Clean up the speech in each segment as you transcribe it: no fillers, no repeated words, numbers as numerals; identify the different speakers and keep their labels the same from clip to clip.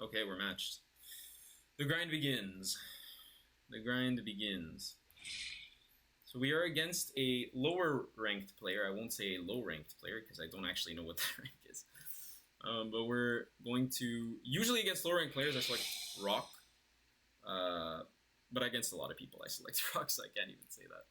Speaker 1: Okay, we're matched. The grind begins. The grind begins. So we are against a lower ranked player. I won't say a low ranked player because I don't actually know what that rank is. But we're going to, usually against low ranked players I select Rock. But against a lot of people I select Rock, so I can't even say that.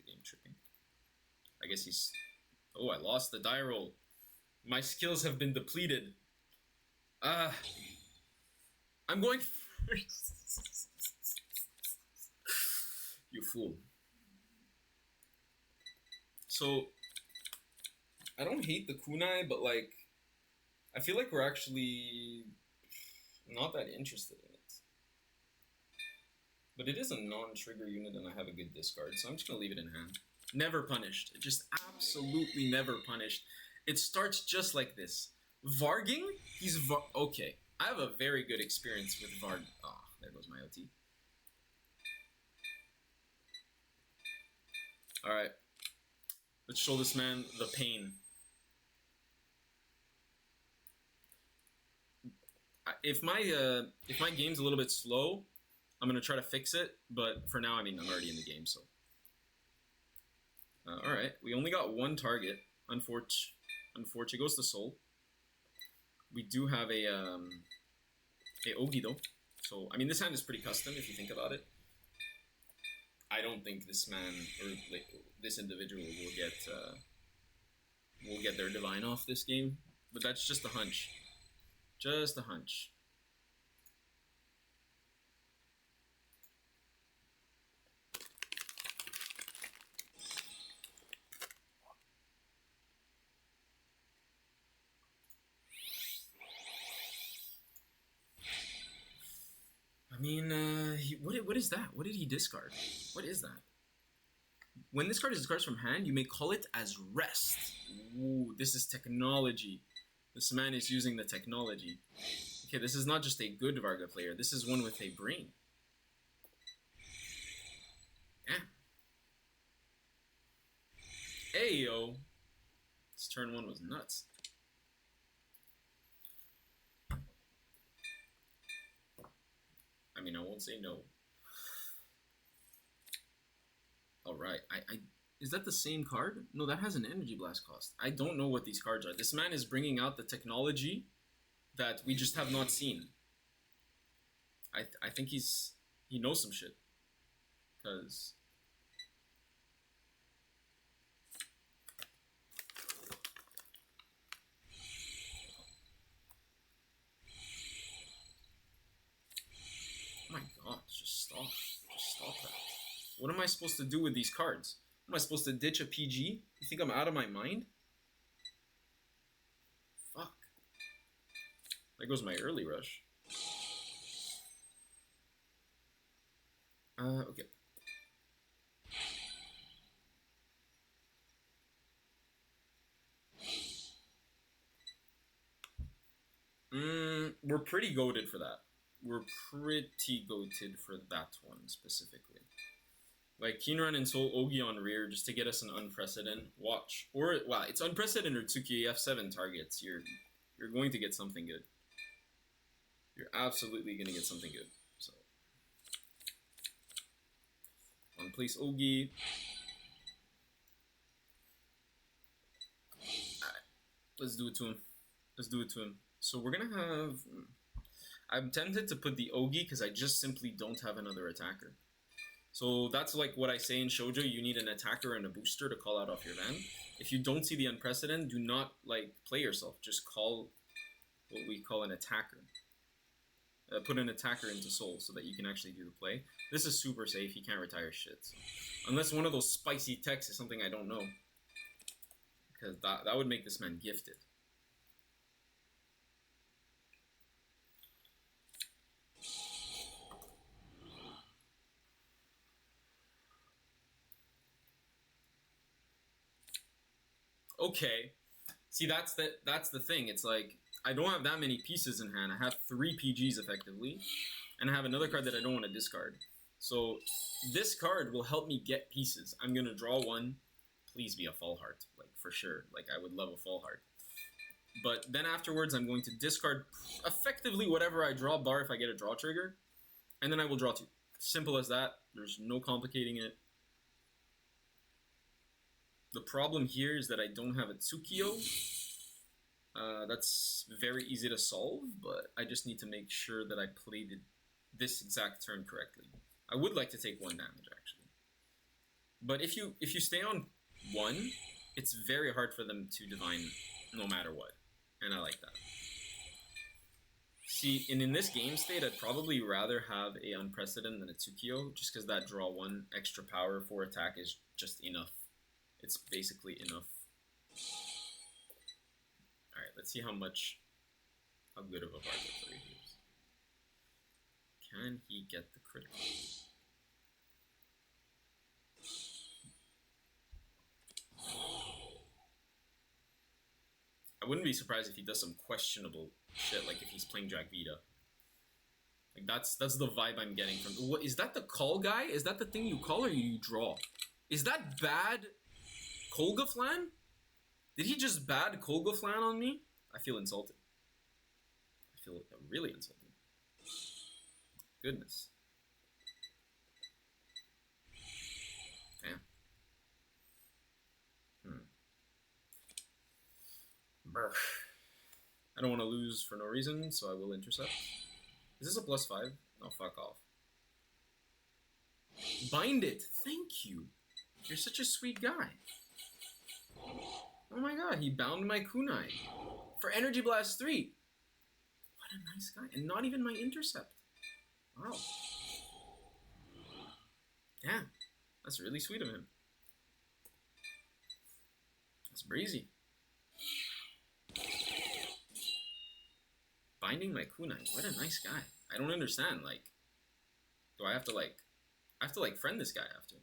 Speaker 1: Game tripping. I guess he's... Oh, I lost the die roll. My skills have been depleted. I'm going first. You fool. So, I don't hate the kunai, but like, I feel like we're actually not that interested in it. But it is a non-trigger unit and I have a good discard, so I'm just going to leave it in hand. Never punished. Just absolutely never punished. It starts just like this. Varging? He's okay. I have a very good experience with Varg. Oh, there goes my OT. Alright. Let's show this man the pain. If my game's a little bit slow, I'm going to try to fix it, but for now, I mean, I'm already in the game, so. Alright, we only got one target. Unfortunately, goes to Soul. We do have a Ogi, though. So, I mean, this hand is pretty custom, if you think about it. I don't think this man, or like, this individual will get their Divine off this game, but that's just a hunch. Just a hunch. I mean, what is that? What did he discard? What is that? When this card is discarded from hand, you may call it as rest. Ooh, this is technology. This man is using the technology. Okay, this is not just a good Varga player. This is one with a brain. Yeah. Hey, yo. This turn one was nuts. I mean, I won't say no. Alright, is that the same card? No, that has an energy blast cost. I don't know what these cards are. This man is bringing out the technology that we just have not seen. I think he knows some shit. Because... Oh my god, just stop. Just stop that. What am I supposed to do with these cards? Am I supposed to ditch a PG? You think I'm out of my mind? Fuck. There goes my early rush. Okay. We're pretty goated for that. We're pretty goated for that one specifically. Like Kinran and Soul Ogi on rear just to get us an unprecedented watch. Or wow, it's unprecedented or Tsuki F7 targets. You're going to get something good. You're absolutely gonna get something good. So one place Ogi. Alright. Let's do it to him. Let's do it to him. So we're gonna have... I'm tempted to put the Ogi because I just simply don't have another attacker. So that's like what I say in Shoujo, you need an attacker and a booster to call out off your van. If you don't see the unprecedented, do not like play yourself. Just call what we call an attacker. Put an attacker into Soul so that you can actually do the play. This is super safe, he can't retire shit. So. Unless one of those spicy techs is something I don't know. Because that would make this man gifted. Okay, See, that's the thing. It's like, I don't have that many pieces in hand. I have 3 PGs effectively, and I have another card that I don't want to discard. So this card will help me get pieces. I'm gonna draw one. Please be a Fall Heart, like for sure. Like I would love a Fall Heart. But then afterwards, I'm going to discard effectively whatever I draw, bar if I get a draw trigger, and then I will draw 2. Simple as that. There's no complicating it. The problem here is that I don't have a Tsukio. That's very easy to solve, but I just need to make sure that I played this exact turn correctly. I would like to take 1 damage, actually. But if you stay on 1, it's very hard for them to divine no matter what. And I like that. See, in this game state, I'd probably rather have a Unprecedented than a Tsukio, just because that draw 1 extra power for attack is just enough. It's basically enough. Alright, let's see how good of a Varga player he is. Can he get the critical? I wouldn't be surprised if he does some questionable shit, like if he's playing Dragvita. Like that's the vibe I'm getting from. What is that? The call guy? Is that the thing you call or you draw? Is that bad Kolga Flan? Did he just bad Kolga Flan on me? I feel insulted. I feel really insulted. Goodness. Damn. Brr. I don't want to lose for no reason, so I will intercept. Is this a +5? No, fuck off. Bind it! Thank you! You're such a sweet guy. Oh my god, he bound my kunai. For Energy Blast 3! What a nice guy. And not even my intercept. Wow. Damn. That's really sweet of him. That's breezy. Binding my kunai. What a nice guy. I don't understand, like, do I have to friend this guy after.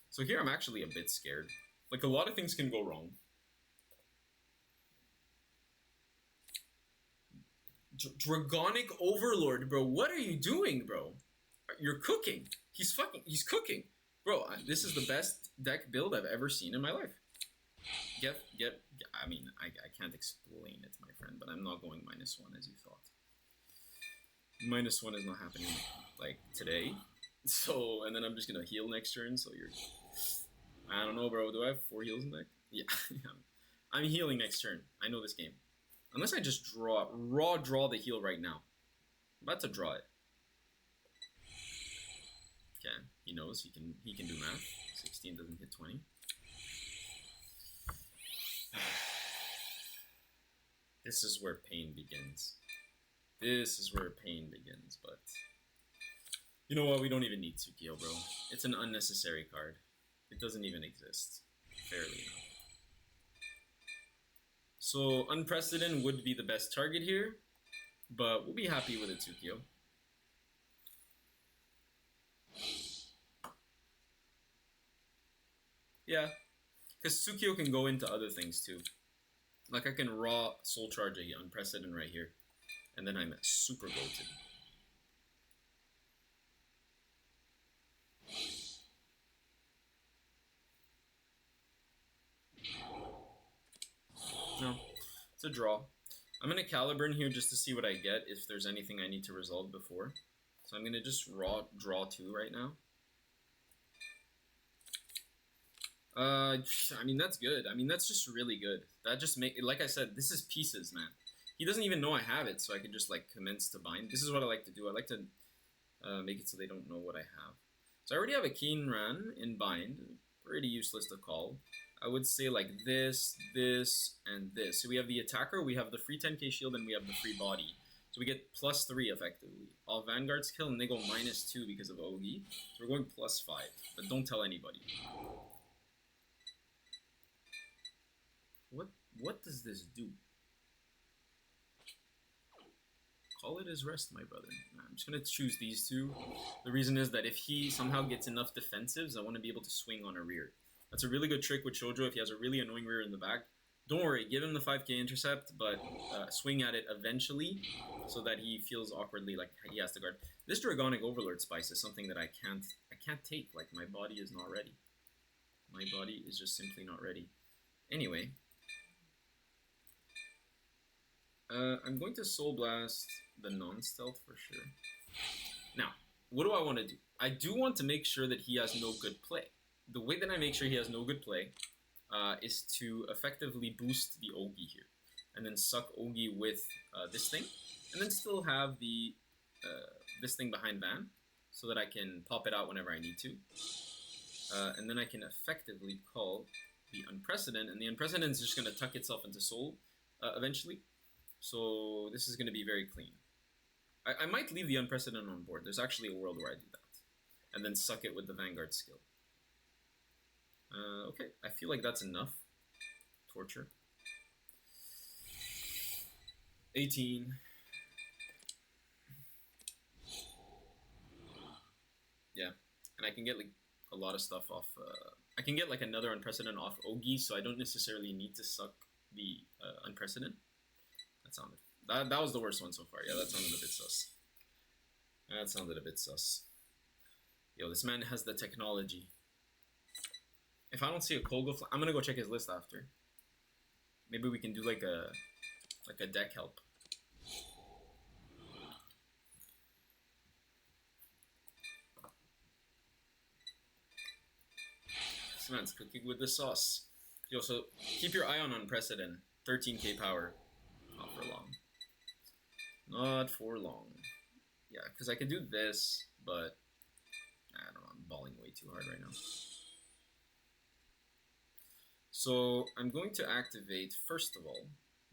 Speaker 1: So here I'm actually a bit scared. Like, a lot of things can go wrong. Dragonic Overlord, bro. What are you doing, bro? You're cooking. He's cooking. Bro, this is the best deck build I've ever seen in my life. I mean, I can't explain it, my friend, but I'm not going -1 as you thought. -1 is not happening, like, today. So, and then I'm just gonna heal next turn, so you're... I don't know, bro. Do I have 4 heals in deck? Yeah. I'm healing next turn. I know this game. Unless I just draw the heal right now. I'm about to draw it. Okay, he knows he can do math. 16 doesn't hit 20. This is where pain begins. This is where pain begins, but... You know what, we don't even need Tsukio, bro. It's an unnecessary card. It doesn't even exist. Fairly enough. So, Unprecedented would be the best target here, but we'll be happy with a Tsukio. Yeah, because Tsukio can go into other things too. Like I can raw Soul Charge a Unprecedented right here, and then I'm super goated. No, it's a draw. I'm going to Caliburn here just to see what I get, if there's anything I need to resolve before. So I'm going to just draw 2 right now. I mean, that's good. I mean, that's just really good. That just like I said, this is pieces, man. He doesn't even know I have it, so I can just, like, commence to bind. This is what I like to do. I like to make it so they don't know what I have. So I already have a Keen Ran in bind. Pretty useless to call. I would say like this, this, and this. So we have the attacker, we have the free 10k shield, and we have the free body. So we get +3 effectively. All Vanguards kill, and they go -2 because of Ogi. So we're going +5, but don't tell anybody. What does this do? Call it his rest, my brother. I'm just going to choose these 2. The reason is that if he somehow gets enough defensives, I want to be able to swing on a rear. That's a really good trick with Shojo if he has a really annoying rear in the back. Don't worry, give him the 5k intercept, but swing at it eventually so that he feels awkwardly like he has to guard. This Dragonic Overlord Spice is something that I can't take. Like, my body is not ready. My body is just simply not ready. Anyway, I'm going to Soul Blast the non-stealth for sure. Now, what do I want to do? I do want to make sure that he has no good play. The way that I make sure he has no good play is to effectively boost the Ogi here, and then suck Ogi with this thing, and then still have the this thing behind Van, so that I can pop it out whenever I need to, and then I can effectively call the Unprecedented, and the Unprecedented is just going to tuck itself into Soul eventually, so this is going to be very clean. I might leave the Unprecedented on board. There's actually a world where I do that, and then suck it with the Vanguard skill. Okay, I feel like that's enough. Torture. 18. Yeah, and I can get like a lot of stuff off. I can get like another Unprecedented off Ogi, so I don't necessarily need to suck the Unprecedented. That sounded. That was the worst one so far. Yeah, that sounded a bit sus. That sounded a bit sus. Yo, this man has the technology. If I don't see a Kolgo, I'm gonna go check his list after. Maybe we can do like a deck help. This man's cooking with the sauce. Yo, so keep your eye on Unprecedented. 13k power. Not for long. Not for long. Yeah, because I can do this, but I don't know, I'm balling way too hard right now. So I'm going to activate, first of all,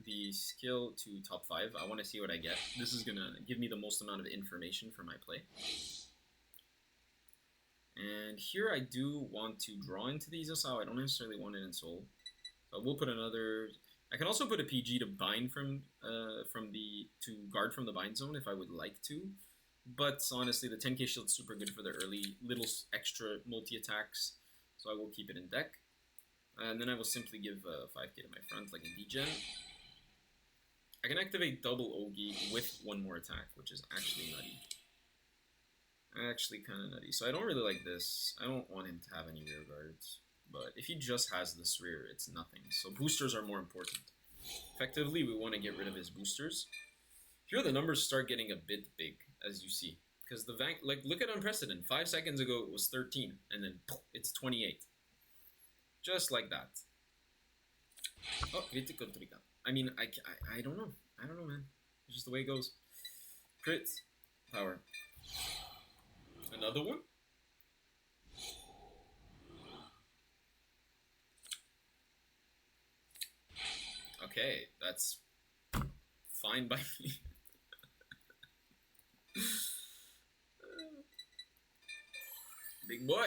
Speaker 1: the skill to top 5. I want to see what I get. This is going to give me the most amount of information for my play. And here I do want to draw into the Izasao. I don't necessarily want it in Soul. So we'll put another... I can also put a PG to bind to guard from the bind zone if I would like to. But honestly, the 10k shield's super good for the early little extra multi-attacks. So I will keep it in deck. And then I will simply give 5k to my front, like a degen. I can activate double Ogi with one more attack, which is actually nutty. Actually kind of nutty. So I don't really like this. I don't want him to have any rear guards. But if he just has this rear, it's nothing. So boosters are more important. Effectively, we want to get rid of his boosters. Here the numbers start getting a bit big, as you see. Because the like, look at Unprecedented. 5 seconds ago it was 13, and then it's 28. Just like that. Oh, critical trigger. I mean, I don't know. I don't know, man. It's just the way it goes. Crit. Power. Another one? Okay, that's fine by me. Big boy.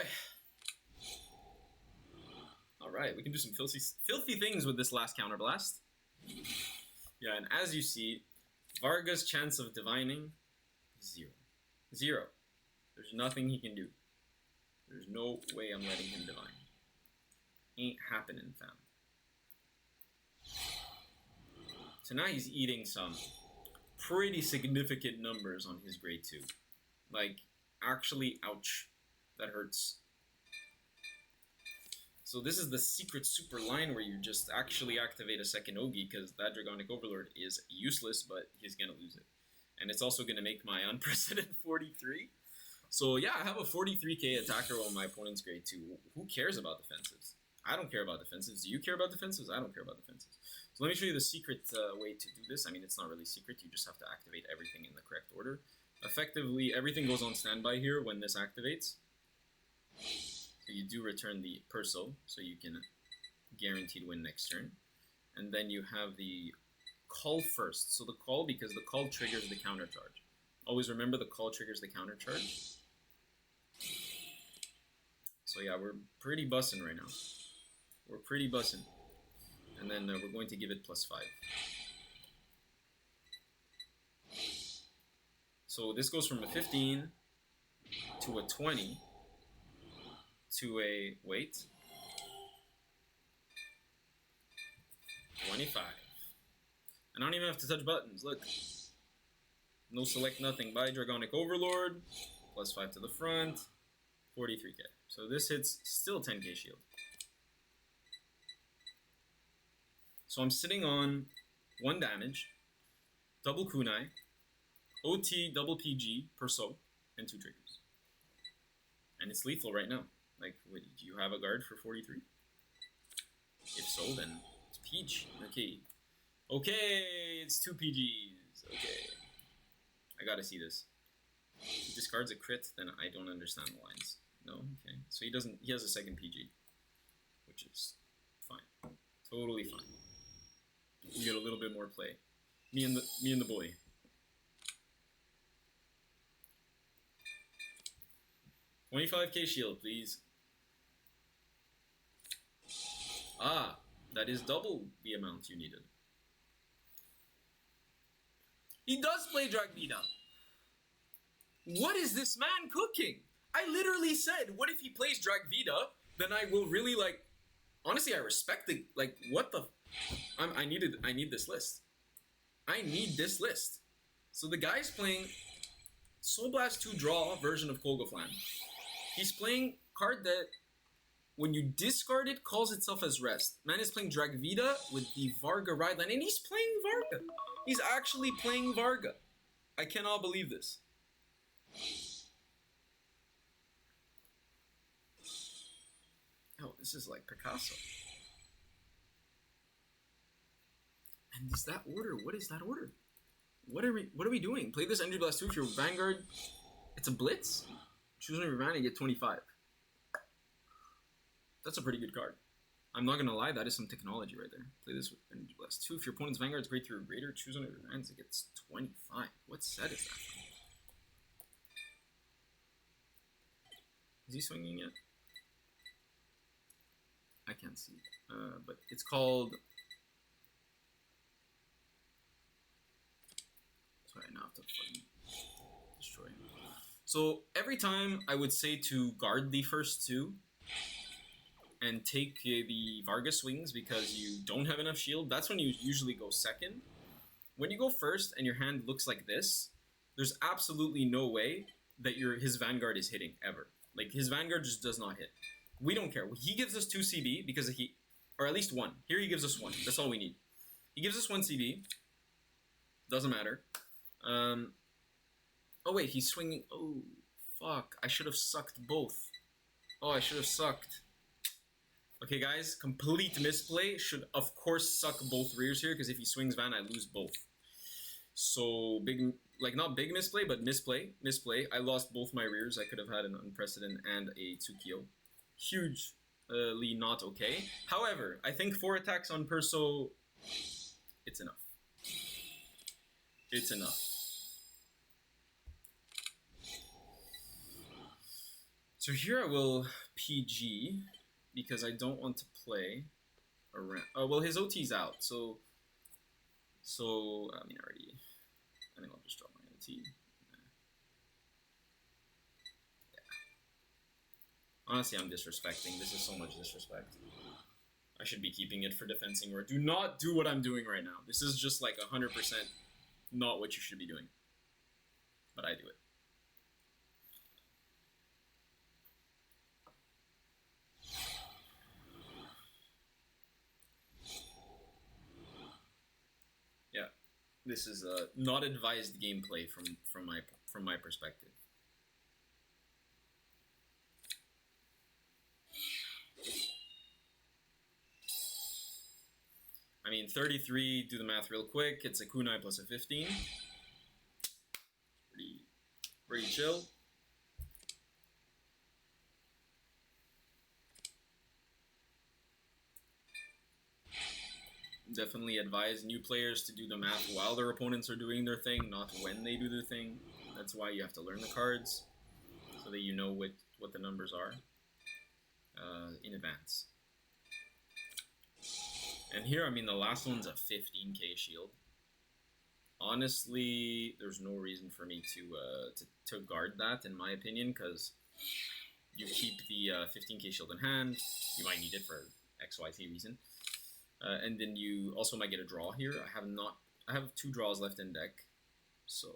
Speaker 1: Alright, we can do some filthy things with this last counterblast. Yeah, and as you see, Varga's chance of divining, 0. 0. There's nothing he can do. There's no way I'm letting him divine. Ain't happening, fam. So now he's eating some pretty significant numbers on his grade 2. Like, actually, ouch. That hurts. So this is the secret super line where you just actually activate a second Ogi, because that Dragonic Overlord is useless, but he's going to lose it. And it's also going to make my Unprecedented 43. So yeah, I have a 43k attacker on my opponent's grade 2. Who cares about defensives? I don't care about defensives. Do you care about defensives? I don't care about defensives. So let me show you the secret way to do this. I mean, it's not really secret. You just have to activate everything in the correct order. Effectively, everything goes on standby here when this activates. So you do return the Perso, so you can guaranteed win next turn. And then you have the call first. So the call, because the call triggers the counter charge. Always remember the call triggers the counter charge. So yeah, we're pretty bussin' right now. We're pretty bussin'. And then we're going to give it +5. So this goes from a 15 to a 20 to a, wait, 25. And I don't even have to touch buttons. Look. No select nothing. By Dragonic Overlord. Plus 5 to the front. 43k. So this hits still 10k shield. So I'm sitting on 1 damage, double kunai, OT, double PG, perso, and 2 triggers. And it's lethal right now. Like, wait, do you have a guard for 43? If so, then it's Peach. Okay. Okay, it's 2 PGs. Okay. I gotta see this. If he discards a crit, then I don't understand the lines. No? Okay. So he has a second PG. Which is fine. Totally fine. You get a little bit more play. Me and the boy. $25k shield, please. Ah, that is double the amount you needed. He does play Dragvita. What is this man cooking? I literally said, what if he plays Dragvita? Then I will really, like, honestly, I respect the, like, what the, I need this list. I need this list. So the guy's playing Soul Blast 2 draw version of Kolgaflan. He's playing card that, when you discard it, calls itself as rest. Man is playing Dragvita with the Varga Rideline, and he's playing Varga. He's actually playing Varga. I cannot believe this. Oh, this is like Picasso. And is that order? What is that order? What are we doing? Play this Energy Blast 2 if you're Vanguard. It's a blitz. Choose one of your mana and get 25. That's a pretty good card. I'm not gonna lie, that is some technology right there. Play this with Energy Blast 2. If your opponent's Vanguard's great through a greater, choose one of your lands, it gets 25. What set is that? Is he swinging yet? I can't see. But it's called... Sorry, now I have to fucking destroy him. So every time I would say to guard the first 2 and take the Varga swings because you don't have enough shield, that's when you usually go second. When you go first and your hand looks like this, there's absolutely no way that his Vanguard is hitting, ever. Like, his Vanguard just does not hit. We don't care. He gives us 2 CB because or at least 1. Here he gives us 1. That's all we need. He gives us 1 CB. Doesn't matter. Oh wait, he's swinging. Oh, fuck. I should have sucked both. Oh, I should have sucked. Okay, guys. Complete misplay. Should, of course, suck both rears here, because if he swings Van, I lose both. So, big, like, not big misplay, but misplay. Misplay. I lost both my rears. I could have had an Unprecedented and a Tsukio. Hugely not okay. However, I think 4 attacks on Perso, it's enough. It's enough. So here I will PG, because I don't want to play around. Oh, well, his OT's out, so I mean, I think I'll just drop my OT. Yeah. Honestly, I'm disrespecting. This is so much disrespect. I should be keeping it for defensing, or do not do what I'm doing right now. This is just like 100% not what you should be doing. But I do it. Yeah, this is not advised gameplay from my perspective. I mean, 33, do the math real quick, it's a kunai plus a 15. Pretty chill. Definitely advise new players to do the math while their opponents are doing their thing, not when they do their thing. That's why you have to learn the cards, so that you know what the numbers are in advance. And here, I mean, the last one's a 15k shield. Honestly, there's no reason for me to guard that, in my opinion, because you keep the 15k shield in hand. You might need it for XYZ reason. And then you also might get a draw here. I have 2 draws left in deck, so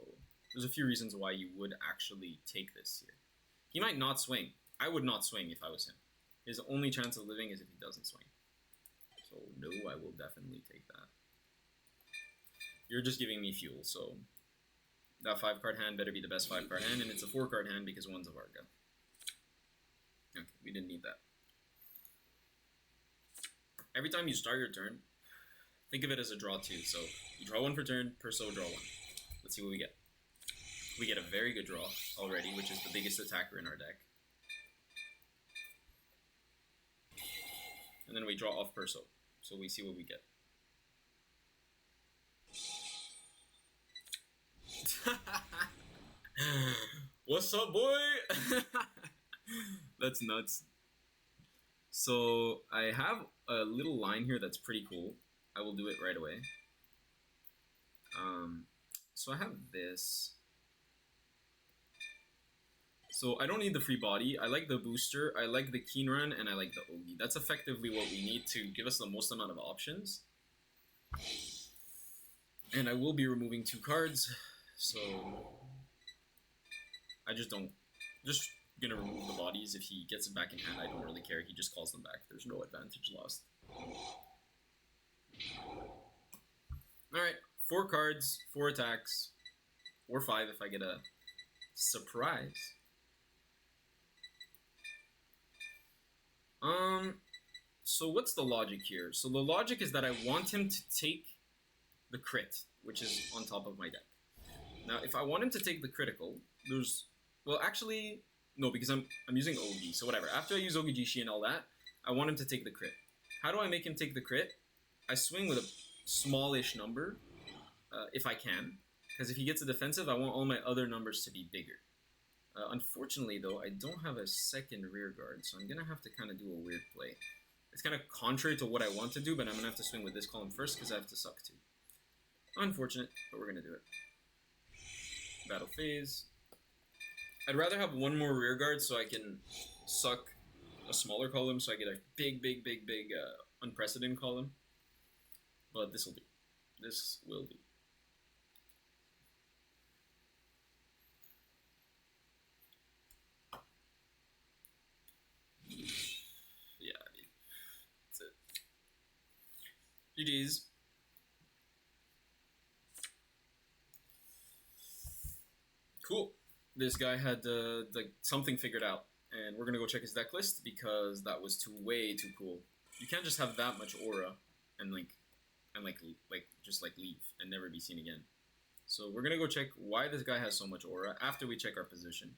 Speaker 1: there's a few reasons why you would actually take this here. He might not swing. I would not swing if I was him. His only chance of living is if he doesn't swing. So no, I will definitely take that. You're just giving me fuel, so that 5-card hand better be the best 5-card hand, and it's a 4-card hand because one's a Varga. Okay, we didn't need that. Every time you start your turn, think of it as a draw 2. So you draw 1 per turn, Perso draw 1. Let's see what we get. We get a very good draw already, which is the biggest attacker in our deck. And then we draw off Perso. So we see what we get. What's up, boy? That's nuts. So I have a little line here that's pretty cool. I will do it right away. So I have this. So I don't need the free body. I like the booster. I like the Keen Run, and I like the Ogi. That's effectively what we need to give us the most amount of options. And I will be removing 2 cards. So I just gonna remove the bodies. If he gets it back in hand, I don't really care. He just calls them back. There's no advantage lost. Alright, 4 cards, 4 attacks, or 5 if I get a surprise. So what's the logic here? So the logic is that I want him to take the crit, which is on top of my deck. Now, if I want him to take the critical, well, actually, no, because I'm using Ogi, so whatever. After I use Ogijishi and all that, I want him to take the crit. How do I make him take the crit? I swing with a smallish number, if I can, because if he gets a defensive, I want all my other numbers to be bigger. Unfortunately, though, I don't have a second rear guard, so I'm going to have to kind of do a weird play. It's kind of contrary to what I want to do, but I'm going to have to swing with this column first because I have to suck too. Unfortunate, but we're going to do it. Battle phase. I'd rather have 1 more rear guard so I can suck a smaller column so I get a big, unprecedented column. But this will do. This will do. Yeah, I mean, that's it. GG's. Cool. This guy had like something figured out, and we're gonna go check his deck list because that was way too cool. You can't just have that much aura and just leave and never be seen again. So we're gonna go check why this guy has so much aura after we check our position,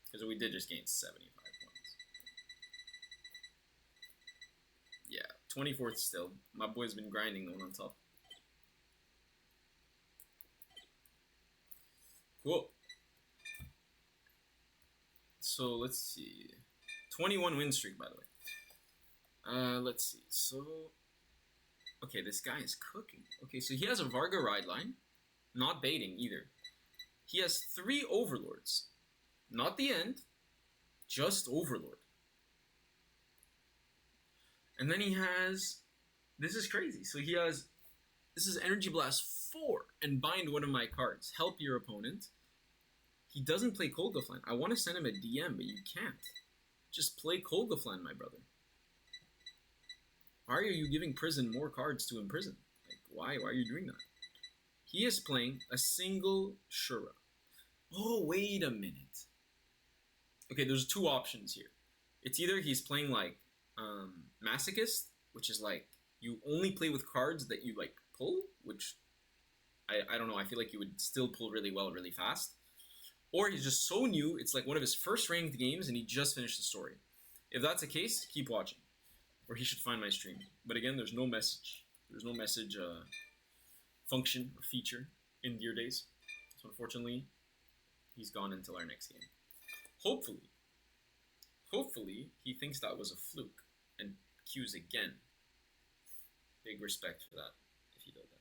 Speaker 1: because we did just gain 75 points. Yeah, 24th still. My boy's been grinding the one on top. Cool. So let's see, 21 win streak, by the way. Let's see. So, okay, this guy is cooking. Okay, so he has a Varga ride line, not baiting either. He has 3 overlords, not the end, just overlord. And then he has, this is crazy. So he has, this is Energy Blast 4 and bind one of my cards. Help your opponent. He doesn't play Kolgaflan. I want to send him a DM, but you can't. Just play Kolgaflan, my brother. Why are you giving Prison more cards to imprison? Like, why? Why are you doing that? He is playing a single Shura. Oh, wait a minute. Okay, there's 2 options here. It's either he's playing like Masochist, which is like you only play with cards that you like pull, which I don't know. I feel like you would still pull really well, really fast. Or he's just so new, it's like one of his first ranked games and he just finished the story. If that's the case, keep watching. Or he should find my stream. But again, there's no message. There's no message function or feature in Dear Days. So unfortunately, he's gone until our next game. Hopefully, he thinks that was a fluke and queues again. Big respect for that, if he does that.